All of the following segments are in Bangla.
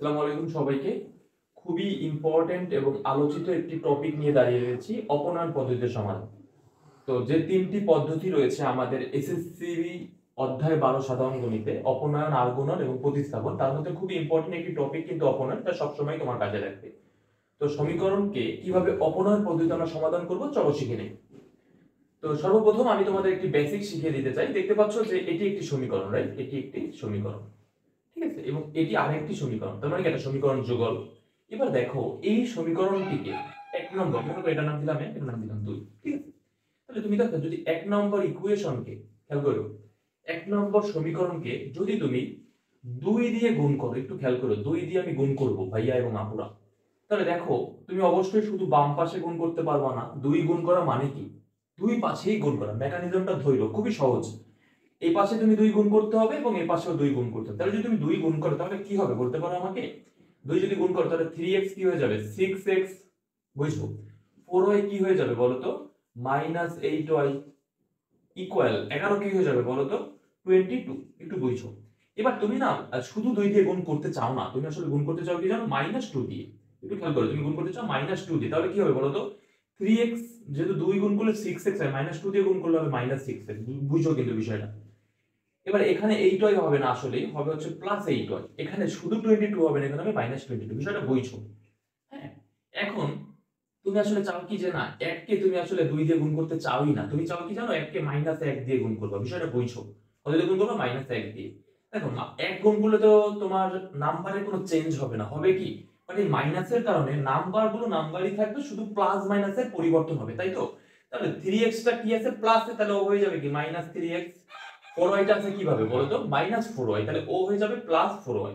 আসসালামু আলাইকুম সবাইকে। খুবই ইম্পর্টেন্ট এবং আলোচিত একটি টপিক নিয়ে দাঁড়িয়ে রয়েছি, অপনয়ন পদ্ধতির সমাধান। তো যে তিনটি পদ্ধতি রয়েছে আমাদের এসএসসি অধ্যায় 12 সাধারণ গণিতে, অপনয়ন, আর্গুণন এবং প্রতিস্থাপন, তার মধ্যে খুবই ইম্পর্টেন্ট একটি টপিক কিন্তু অপনয়ন, তা সবসময় তোমার কাজে লাগবে। তো সমীকরণকে কিভাবে অপনয়ন পদ্ধতিতে আমরা সমাধান করব চলো শিখে নেই। তো সর্বপ্রথম আমি তোমাদের একটি বেসিক শিখিয়ে দিতে চাই। দেখতে পাচ্ছ যে এটি একটি সমীকরণ, রাইট? এটি একটি সমীকরণ, ঠিক আছে, এবং এটি আরেকটি সমীকরণ, তার মানে কি একটা সমীকরণ যুগল। এবার দেখো এই সমীকরণটিকে এক নম্বর, মনে করো এটার নাম দিলাম 1, এটার নাম দিলাম 2, ঠিক আছে। তাহলে তুমি দেখো যদি এক নম্বর ইকুয়েশনকে, খেয়াল করো, এক নম্বর সমীকরণকে যদি তুমি 2 দিয়ে গুণ করো, একটু খেয়াল করো, 2 দিয়ে আমি গুণ করব ভাইয়া এবং আপুরা, তাহলে দেখো তুমি অবশ্যই শুধু বাম পাশে গুণ করতে পারবা না। 2 গুণ করা মানে কি? দুই পাশেই গুণ করা, মেকানিজমটা ধৈর্য, খুবই সহজ। এই পাশে তুমি 2 গুণ করতে হবে এবং এই পাশেও 2 গুণ করতে হবে। তাহলে যদি তুমি 2 গুণ করো তাহলে কি হবে বলতে পারো আমাকে? 2 যদি গুণ করো তাহলে 3x কি হয়ে যাবে? 6x, বুঝছো? 4y কি হয়ে যাবে বলো তো? -8y, ইকুয়াল 11 কি হয়ে যাবে বলো তো? 22। একটু বুঝছো। এবার তুমি না শুধু 2 দিয়ে গুণ করতে চাও না, তুমি আসলে গুণ করতে চাও কি জানো? -2 দিয়ে। একটু খেয়াল করো, তুমি গুণ করতে চাও -2 দিয়ে, তাহলে কি হবে বলো তো? 3x, যেহেতু 2 গুণ করলে 6x হয়, -2 দিয়ে গুণ করলে হবে -6x। বুঝছো কিন্তু বিষয়টা। এবার এখানে 8y হবে না, আসলে হবে হচ্ছে +8y। এখানে শুধু 22 হবে না, এখানে হবে -22। বিষয়টা বুঝছো? হ্যাঁ। এখন তুমি আসলে চাও কি যে না 1 কে তুমি আসলে 2 দিয়ে গুণ করতে চাওই না, তুমি চাও কি জানো? 1 কে -1 দিয়ে গুণ করবা। বিষয়টা বুঝছো? কত দিয়ে গুণ করবা? -1 দিয়ে। দেখো 1 গুণ করলে তো তোমার নাম্বারের কোনো চেঞ্জ হবে না, হবে কি? মানে এই মাইনাসের কারণে নাম্বারগুলো নাম্বারই থাকবে, শুধু প্লাস মাইনাসের পরিবর্তন হবে, তাই তো? তাহলে 3x টা কি আছে? প্লাসে, তাহলে ও হয়ে যাবে কি -3x। 4y টা আছে কিভাবে বলো তো? -4y, তাহলে ও হয়ে যাবে +4y।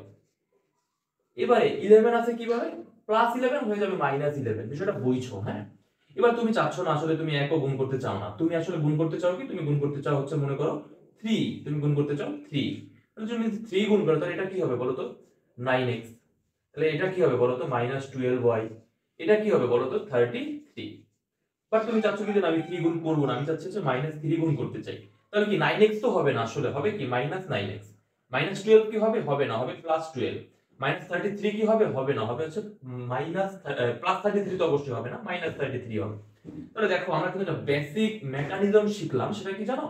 এবারে 11 আছে কিভাবে? +11 হয়ে যাবে -11। বিষয়টা বুঝছো? হ্যাঁ। এবার তুমি চাচ্ছ না আসলে, তুমি 1 ও গুণ করতে চাও না, তুমি আসলে গুণ করতে চাও কি? তুমি গুণ করতে চাও হচ্ছে মনে করো 3, তুমি গুণ করতে চাও 3। তাহলে তুমি 3 গুণ করো তাহলে এটা কি হবে বলো তো? 9x। তাহলে এটা কি হবে বলো তো? -12y। এটা কি হবে বলো তো? 33। বাট তুমি চাচ্ছ কি যে না, আমি 3 গুণ করব না, আমি চাচ্ছি যে -3 গুণ করতে চাই। তাহলে কি 9x তো হবে না, আসলে হবে কি -9x। -12 কি হবে? হবে না, হবে +12। -33 কি হবে? হবে না, হবে হচ্ছে মাইনাস +33 তো অবশ্যই হবে না, -33 হবে। তাহলে দেখো আমরা কিন্তু একটা বেসিক মেকানিজম শিখলাম, সেটা কি জানো?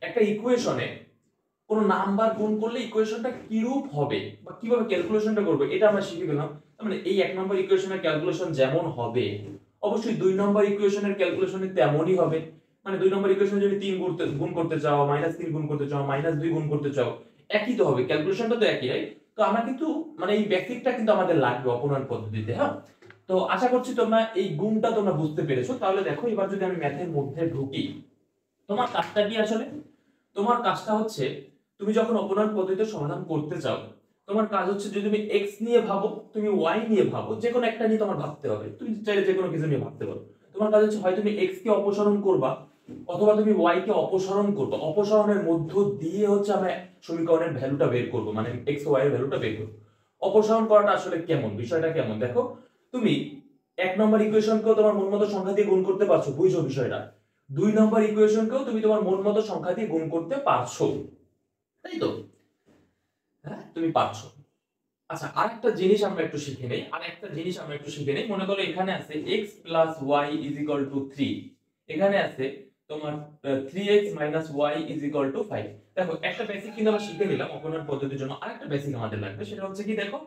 একটা ইকুয়েশনে কোন নাম্বার গুণ করলে ইকুয়েশনটা কিরূপ হবে বা কিভাবে ক্যালকুলেশনটা করব এটা আমরা শিখে গেলাম। তার মানে এই 1 নম্বর ইকুয়েশনের ক্যালকুলেশন যেমন হবে, অবশ্যই 2 নম্বর ইকুয়েশনের ক্যালকুলেশন তেমনই হবে। মানে 2 নম্বর ইকুয়েশনে যদি 3 গুণ করতে চাও, -3 গুণ করতে চাও, -2 গুণ করতে চাও, একই তো হবে, ক্যালকুলেশনটা তো একই, রাইট? তো আমরা কিন্তু মানে এই বেসিকটা কিন্তু আমাদের লাগবে অপনয়ন পদ্ধতিতে, হ্যাঁ। তো আশা করছি তোমরা এই গুণটা তোমরা বুঝতে পেরেছো। তাহলে দেখো এবার যদি আমি ম্যাথের মধ্যে ঢুকি, তোমার কাজটা কি আসলে? তোমার কাজটা হচ্ছে, তুমি যখন অপনয়ন পদ্ধতিতে সমাধান করতে চাও, তোমার কাজ হচ্ছে যদি তুমি x নিয়ে ভাবো, তুমি y নিয়ে ভাবো, যে কোনো একটা নিয়ে তোমার ভাবতে হবে। তুমি চাইলে যে কোনো কিছু নিয়ে ভাবতে পারো। তোমার কাজ হচ্ছে হয় তুমি x কে অপসারণ করবা অথবা তুমি y কে অপসারণ করবা। অপসারণের মধ্য দিয়ে হচ্ছে আমরা সমীকরণের ভ্যালুটা বের করব, মানে x ও y এর ভ্যালুটা বের করব। অপসারণ করাটা আসলে কেমন, বিষয়টা কেমন দেখো। তুমি 1 নম্বর ইকুয়েশনকেও তোমার মন মতো সংখ্যা দিয়ে গুণ করতে পারছো, বুঝছো বিষয়টা? 2 নম্বর ইকুয়েশনকেও তুমি তোমার মন মতো সংখ্যা দিয়ে গুণ করতে পারছো, তাই তো? হ্যাঁ, তুমি পারছো। আচ্ছা, আরেকটা জিনিস আমরা একটু শিখে নেই, মনে করো এখানে আছে x y 3, এখানে আছে তোমার 3x y 5। দেখো একটা বেসিক কিন্তু আমরা শিখে নিলাম অপনয়ন পদ্ধতির জন্য। আরেকটা বেসিক আমাদের লাগবে, সেটা হচ্ছে কি দেখো,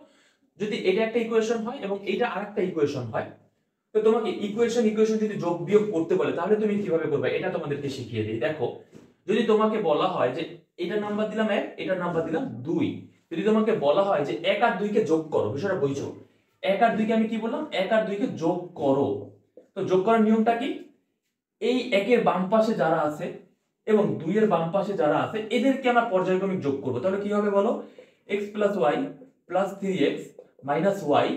যদি এটা একটা ইকুয়েশন হয় এবং এটা আরেকটা ইকুয়েশন হয়, তো তোমাকে ইকুয়েশন যদি যোগ বিয়োগ করতে বলে তাহলে তুমি কিভাবে করবে এটা তোমাদেরকে শিখিয়ে দিই। দেখো, যদি তোমাকে বলা হয় যে এটা নাম্বার দিলাম 1, এটার নাম্বার দিলাম 2, যদি তোমাকে বলা হয় যে 1 আর 2 কে যোগ করো, বিষয়টা বুঝছো? 1 আর 2 কে আমি কি বললাম? 1 আর 2 কে যোগ করো। তো যোগ করার নিয়মটা কি? এই 1 এর বাম পাশে যারা আছে এবং 2 এর বাম পাশে যারা আছে এদেরকে আমরা পর্যায়ক্রমিক যোগ করব। তাহলে কি হবে বলো? x y 3x y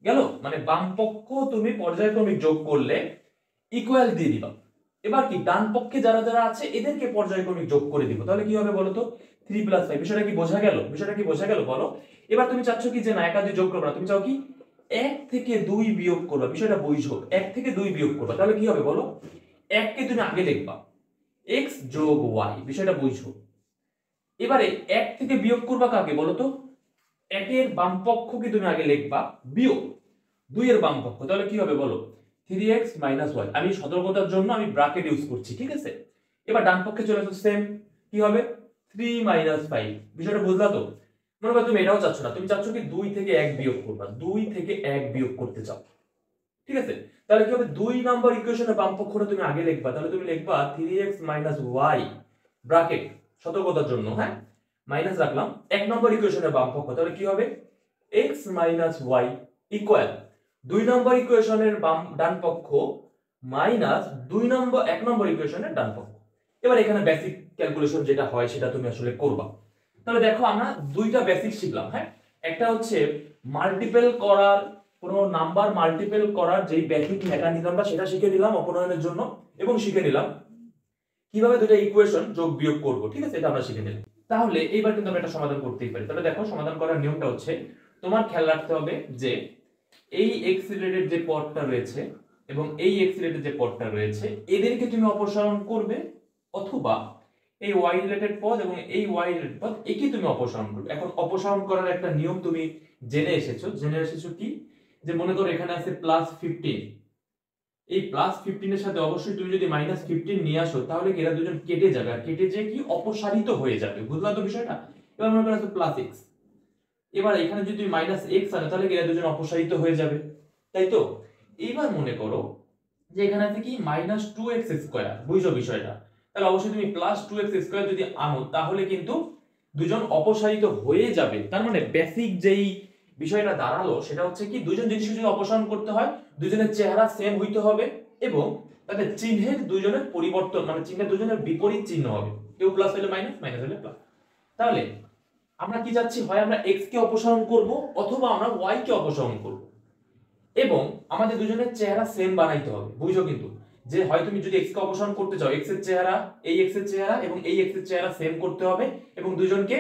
গেল, মানে বাম পক্ষ তুমি পর্যায়ক্রমিক যোগ করলে ইকুয়াল দিয়ে দিবা। এবার কি ডান পক্ষে যারা যারা আছে এদেরকে পর্যায়ক্রমিক যোগ করে দিব। তাহলে কি হবে বলো তো? 3 5। বিষয়টা কি বোঝা গেল? বলো। এবার তুমি চাচ্ছ কি যে না 1 আর 2 যোগ করবে না, তুমি চাও কি 1 থেকে 2 বিয়োগ করবা। বিষয়টা বুঝছো? 1 থেকে 2 বিয়োগ করবা, তাহলে কি হবে বলো? 1 কে তুমি আগে লিখবা, x যোগ y, বিষয়টা বুঝছো? এবারে 1 থেকে বিয়োগ করবা কাকে বলো তো? একের বাম পক্ষকে তুমি আগে লিখবা বিয়োগ 2 এর বাম পক্ষ, তাহলে কি হবে বলো 3x - y। আমি সতর্কতার জন্য আমি ব্র্যাকেট ইউজ করছি, ঠিক আছে। এবার ডান পক্ষে চলে আসো, সেম কি হবে 3 - 5। বিষয়টা বুঝলা তো? মনে করো তুমি এটাও চাচ্ছ না, তুমি চাচ্ছ কি 2 থেকে 1 বিয়োগ করবা, 2 থেকে 1 বিয়োগ করতে চাও, ঠিক আছে। তাহলে কি হবে 2 নাম্বার ইকুয়েশনের বাম পক্ষটা তুমি আগে লিখবা, তাহলে তুমি লিখবা 3x - y ব্র্যাকেট সতর্কতার জন্য, হ্যাঁ, মাইনাস রাখলাম 1 নম্বর ইকুয়েশনের বাম পক্ষ, তাহলে কি হবে x - y ইকুয়াল 2 নম্বর ইকুয়েশনের ডান পক্ষ মাইনাস 1 নম্বর ইকুয়েশনের ডান পক্ষ। এবার এখানে বেসিক ক্যালকুলেশন যেটা হয় সেটা তুমি আসলে করবা। তাহলে দেখো আমরা দুইটা বেসিক শিখলাম, হ্যাঁ। একটা হচ্ছে মাল্টিপল করার, কোন নাম্বার মাল্টিপল করার যেই বেসিক মেকানিজমটা সেটা শিখে নিলাম অপনয়নের জন্য, এবং শিখে নিলাম কিভাবে দুটো ইকুয়েশন যোগ বিয়োগ করব, ঠিক আছে, এটা আমরা শিখে নিলাম। তাহলে এইবার কিন্তু আমরা এটা সমাধান করতেই পারি। তাহলে দেখো সমাধান করার নিয়মটা হচ্ছে তোমার খেয়াল রাখতে হবে যে এই x রিলেটেড যে পদটা রয়েছে এবং এই x রিলেটেড যে পদটা রয়েছে এদেরকে তুমি অপসারণ করবে, অথবা এই y রিলেটেড পদ এবং এই y রিলেটেড পদ একে তুমি অপসারণ করবে। এখন অপসারণ করার একটা নিয়ম তুমি জেনে এসেছো কি, যে মনে করো এখানে আছে +15, এই +15 এর সাথে অবশ্যই তুমি যদি -15 নিয়ে আসো তাহলে কি এরা দুজন কেটে যাবে, আর কেটে যেয়ে কি অপসারিত হয়ে যাবে, বুঝলা তো বিষয়টা? এবার মনে করো আছে +x, এবার এখানে যদি তুমি -x আনো তাহলে কি এরা দুজন অপসারিত হয়ে যাবে, তাই তো? এইবার মনে করো যে এখানে আছে কি -2x², বুঝছো বিষয়টা? তাহলে অবশ্যই তুমি +2x² যদি আনো তাহলে কিন্তু দুজন অপসারিত হয়ে যাবে। তার মানে বেসিক যেই বিষয়টা দাঁড়ালো সেটা হচ্ছে কি দুজন জিনিসকে যদি অপসারণ করতে হয় দুজনের চেহারা সেম হইতে হবে এবং তাদের চিহ্নের দুজনের পরিবর্তন, মানে চিহ্নের দুজনের বিপরীত চিহ্ন হবে, কেউ প্লাস হলে মাইনাস, মাইনাস হলে প্লাস। তাহলে আমরা কি চাচ্ছি, হয় আমরা x কে অপসারণ করব অথবা আমরা y কে অপসারণ করব, এবং আমাদের দুজনের চেহারা সেম বানাইতে হবে, বুঝছো? কিন্তু যে হয় তুমি যদি x কে অপসারণ করতে চাও, x এর চেহারা এই x এর চেহারা এবং এই x এর চেহারা সেম করতে হবে এবং দুজনকে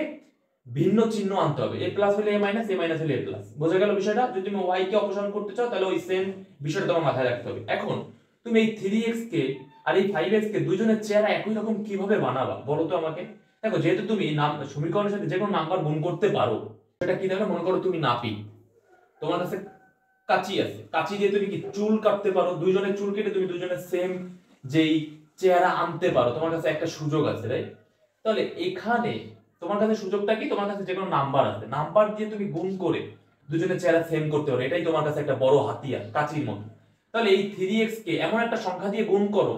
ভিন্ন চিহ্ন আনতে হবে, a প্লাস হলে a মাইনাস, a মাইনাস হলে a প্লাস। বোঝা গেল বিষয়টা? যদি তুমি y কে অপসারণ করতে চাও তাহলে ওই সেম বিষয়টা তোমার মাথায় রাখতে হবে। এখন তুমি এই 3x কে আর এই 5x কে দুজনের চেহারা একই রকম কিভাবে বানাবা বলো তো আমাকে। দেখো যেহেতু তুমি সমীকরণের সাথে যে কোনো নাম্বার গুণ করতে পারো, সেটা কি দেখো, মনে করো তুমি নাপিত, তোমার কাছে কাঁচি আছে, কাঁচি দিয়ে তুমি কি চুল কাটতে পারো, দুইজনের চুল কেটে তুমি দুইজনের সেম যেই চেহারা আনতে পারো, তোমার কাছে একটা সুযোগ আছে, রাইট? তাহলে এখানে তোমার কাছে সুযোগটা কি, তোমার কাছে যে কোনো নাম্বার আছে, নাম্বার দিয়ে তুমি গুণ করে দুজনের চেহারা সেম করতে পারো, এটাই তোমার কাছে একটা বড় হাতিয়ার, কাঁচির মতো। তাহলে এই 3x কে এমন একটা সংখ্যা দিয়ে গুণ করো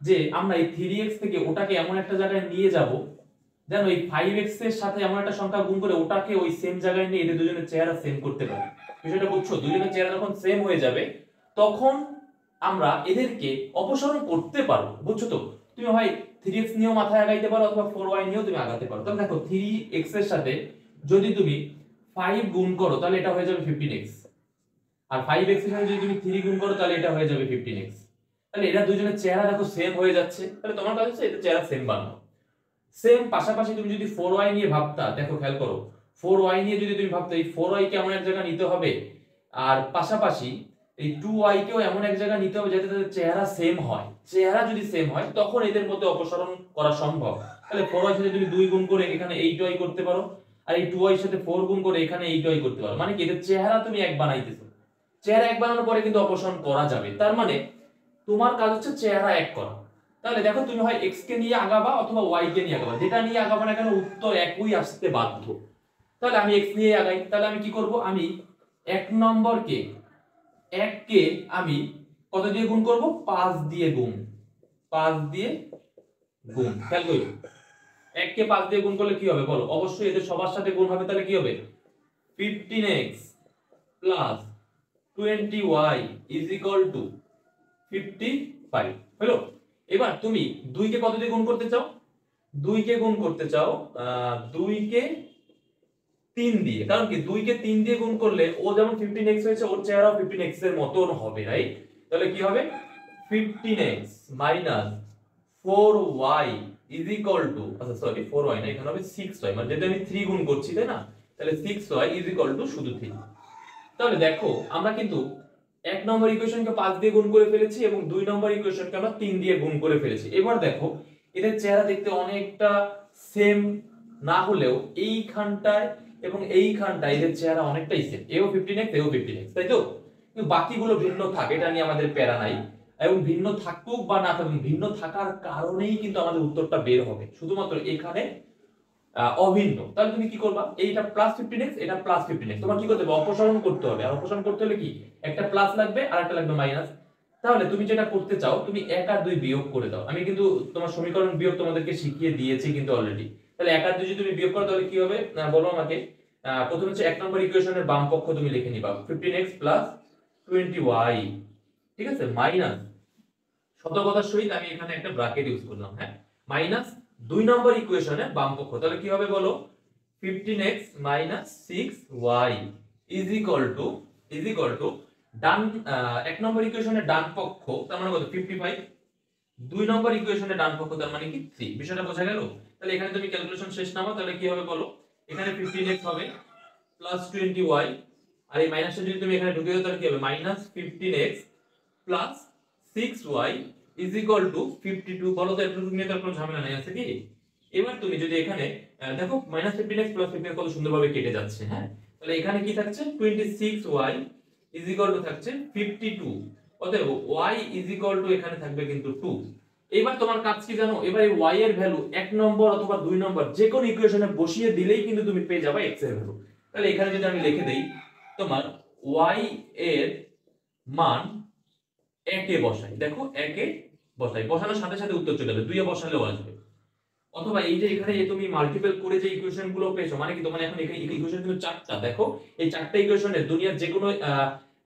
যে আমরা এই 3x থেকে ওটাকে এমন একটা জায়গায় নিয়ে যাব যেন এই 5x এর সাথে এমন একটা সংখ্যা গুণ করে ওটাকে ওই সেম জায়গায় নিয়ে এদের দুজনের চেহারা সেম করতে পারি। বিষয়টা বুঝছো? দুজনের চেহারা যখন সেম হয়ে যাবে তখন আমরা এদেরকে অপসারণ করতে পারবো, বুঝছো তো? তুমি হয় 3x নিয়েও মাথায় আগাইতে পারো অথবা 4y নিয়েও তুমি আগাতে পারো। তাহলে দেখো 3x এর সাথে যদি তুমি 5 গুণ করো তাহলে এটা হয়ে যাবে 15x, আর 5x এর সাথে যদি তুমি 3 গুণ করো তাহলে এটা হয়ে যাবে 15x। তাহলে এরা দুজনের চেহারা দেখো সেম হয়ে যাচ্ছে, তাহলে তোমার কাছে হচ্ছে এদের চেহারা সেম বানাও। সেম পাশাপাশি তুমি যদি 4y নিয়ে ভাবতা, দেখো খেয়াল করো 4y নিয়ে যদি তুমি ভাবতে এই 4y কে এমন এক জায়গা নিতে হবে আর পাশাপাশি এই 2y কেও এমন এক জায়গা নিতে হবে যাতে তাদের চেহারা সেম হয়, চেহারা যদি সেম হয় তখন এদের মধ্যে অপসারণ করা সম্ভব। তাহলে 4y সাথে তুমি 2 গুণ করে এখানে 8y করতে পারো, আর এই 2y সাথে 4 গুণ করে এখানে 8y করতে পারো, মানে কি এদের চেহারা তুমি এক বানাইতেছো, চেহারা এক বানানোর পরে কিন্তু অপসারণ করা যাবে। তার মানে তোমার কাজ হচ্ছে চেহারা এক করা। তাহলে দেখো তুমি হয় x কে নিয়ে আগাবা অথবা y কে নিয়ে আগাবা, যেটা নিয়ে আগাবা না কেন উত্তর একই আসতে বাধ্য। তাহলে আমি x নিয়ে আগাই, তাহলে আমি কি করব, আমি 1 নম্বর কে 1 কে আমি কত দিয়ে গুণ করব, 5 দিয়ে গুণ, 5 দিয়ে গুণ। খেয়াল করো 1 কে 5 দিয়ে গুণ করলে কি হবে বলো? অবশ্যই এদের সবার সাথে গুণ হবে, তাহলে কি হবে 15x plus 20y is equal two 55 হলো। এবার তুমি 2 কে কত দিয়ে গুণ করতে চাও, 2 কে গুণ করতে চাও 2 কে 3 দিয়ে, কারণ কি 2 কে 3 দিয়ে গুণ করলে ও যেমন 15x হয়েছে ওর চেহারাও 15x এর মতন হবে, রাইট? তাহলে কি হবে 15x minus 4y is equal two, আচ্ছা সরি 4y না, এখানে হবে 6y, মানে যেটা আমি 3 গুণ করছি তাই না, তাহলে 6y ইজ ইকুয়াল টু শুধু 3। তাহলে দেখো আমরা কিন্তু 1 নম্বর ইকুয়েশনকে 5 দিয়ে গুণ করে ফেলেছি এবং 2 নম্বর ইকুয়েশনকে আমরা 3 দিয়ে গুণ করে ফেলেছি। এবার দেখো এদের চেহারা দেখতে অনেকটা সেম না হলেও এইখানটায় এবং এইখানটা এদের চেহারা অনেকটাই সেম, এও 15x এও 15x, তাই তো? কিন্তু বাকিগুলো ভিন্ন থাকে, এটা নিয়ে আমাদের প্যারা নাই। এবং ভিন্ন থাকুক বা না থাকুক, ভিন্ন থাকার কারণেই কিন্তু আমাদের উত্তরটা বের হবে, শুধুমাত্র এখানে অভিন্ন। তাহলে তুমি কি করবা, এইটা প্লাস 15x এটা প্লাস 15x, তোমার কি করতে হবে, অপসারণ করতে হবে। আর অপসারণ করতে হলে কি, একটা প্লাস লাগবে আর একটা লাগবে মাইনাস। তাহলে তুমি যেটা করতে চাও, তুমি 1 আর 2 বিয়োগ করে দাও। আমি কিন্তু তোমার সমীকরণ বিয়োগ তোমাদেরকে শিখিয়ে দিয়েছি কিন্তু অলরেডি। তাহলে 1 আর 2 যদি তুমি বিয়োগ করো তাহলে কি হবে বলো আমাকে। প্রথমে হচ্ছে 1 নম্বর ইকুয়েশনের বাম পক্ষ তুমি লিখে নিবা 15x 20y, ঠিক আছে, মাইনাস সতর্কতার সহিত আমি এখানে একটা ব্র্যাকেট ইউজ করলাম, হ্যাঁ, মাইনাস 2 নম্বর ইকুয়েশনের বাম পক্ষ, তাহলে কি হবে বলো, 15x 6y is equal to ডান 1 নম্বর ইকুয়েশনের ডান পক্ষ তার মানে কত 55, 2 নম্বর ইকুয়েশনের ডান পক্ষ তার মানে কি 3। বিষয়টা বোঝা গেল? তাহলে এখানে তুমি ক্যালকুলেশন শেষ নামাও, তাহলে কি হবে বলো, এখানে 15x হবে প্লাস 20y, আর এই মাইনাসটা যদি তুমি এখানে ঢুকিয়ে দাও তাহলে কি হবে, minus 15x plus 6y is equal two 52। বলো তো এটুকু নিয়ে তো কোনো ঝামেলা নেই, আছে কি? এবার তুমি যদি এখানে দেখো মাইনাস 15x প্লাস 15 কত সুন্দরভাবে কেটে যাচ্ছে, হ্যাঁ। তাহলে এখানে কি থাকছে 26y ইজ ইকুয়াল টু থাকছে 52, অতএব y ইজ ইকুয়াল টু এখানে থাকবে কিন্তু 2। এবার তোমার কাজ কি জানো, এবার এই y এর ভ্যালু 1 নম্বর অথবা 2 নম্বর যে কোনো ইকুয়েশনে বসিয়ে দিলেই কিন্তু তুমি পেয়ে যাবে x এর ভ্যালু। তাহলে এখানে যদি আমি লিখে দেই তোমার y এর মান 1 এ বসাই, দেখো 1 এ বসাই, বসানোর সাথে সাথে উত্তর চলে যাবে, 2 এ বসালেও আসবে। অথবা এই যে এখানে তুমি মাল্টিপল করে যে ইকুয়েশন গুলো পেয়েছো, মানে কি তোমার এখন এখানে ইকুয়েশন কিন্তু 4টা, দেখো এই 4টা ইকুয়েশনে দুনিয়ার যে কোনো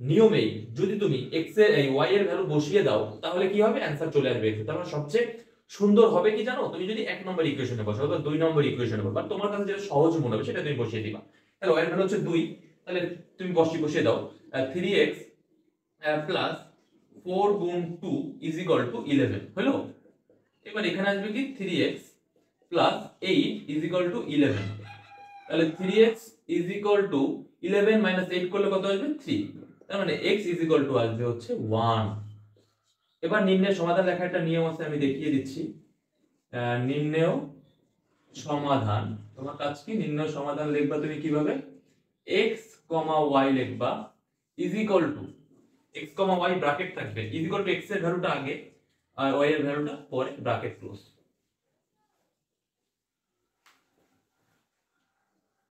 নিয়মেই যদি তুমি x এর এই y এর ভ্যালু বসিয়ে দাও তাহলে কি হবে, অ্যানসার চলে আসবে x। তার মানে সবচেয়ে সুন্দর হবে কি জানো, তুমি যদি 1 নম্বর ইকুয়েশনে বসাও অথবা 2 নম্বর ইকুয়েশনে বসাও, তোমার কাছে যেটা সহজ মনে হবে সেটা তুমি বসিয়ে দিবা। তাহলে y এর ভ্যালু হচ্ছে 2, তাহলে তুমি বসিয়ে দাও 3x প্লাস 4 গুণ 2 ইজ ইকুয়াল টু 11 হলো। এবার এখানে আসবে কি 3x plus 8 is equal two 11, তাহলে 3x is equal two 11 minus 8 করলে কত আসবে 3, তার মানে x ইজ ইকুয়াল টু আসবে হচ্ছে 1। এবার নির্ণয় সমাধান লেখা একটা নিয়ম আছে, আমি দেখিয়ে দিচ্ছি। নির্ণয় সমাধান, তোমার কাজ কি, নির্ণয় সমাধান লিখবা তুমি কিভাবে, x, y লিখবা is equal two x, y bracket থাকবে, ইজ ইকুয়াল টু x এর ভ্যালুটা আগে আর y এর ভ্যালুটা পরে, ব্র্যাকেট ক্লোজ।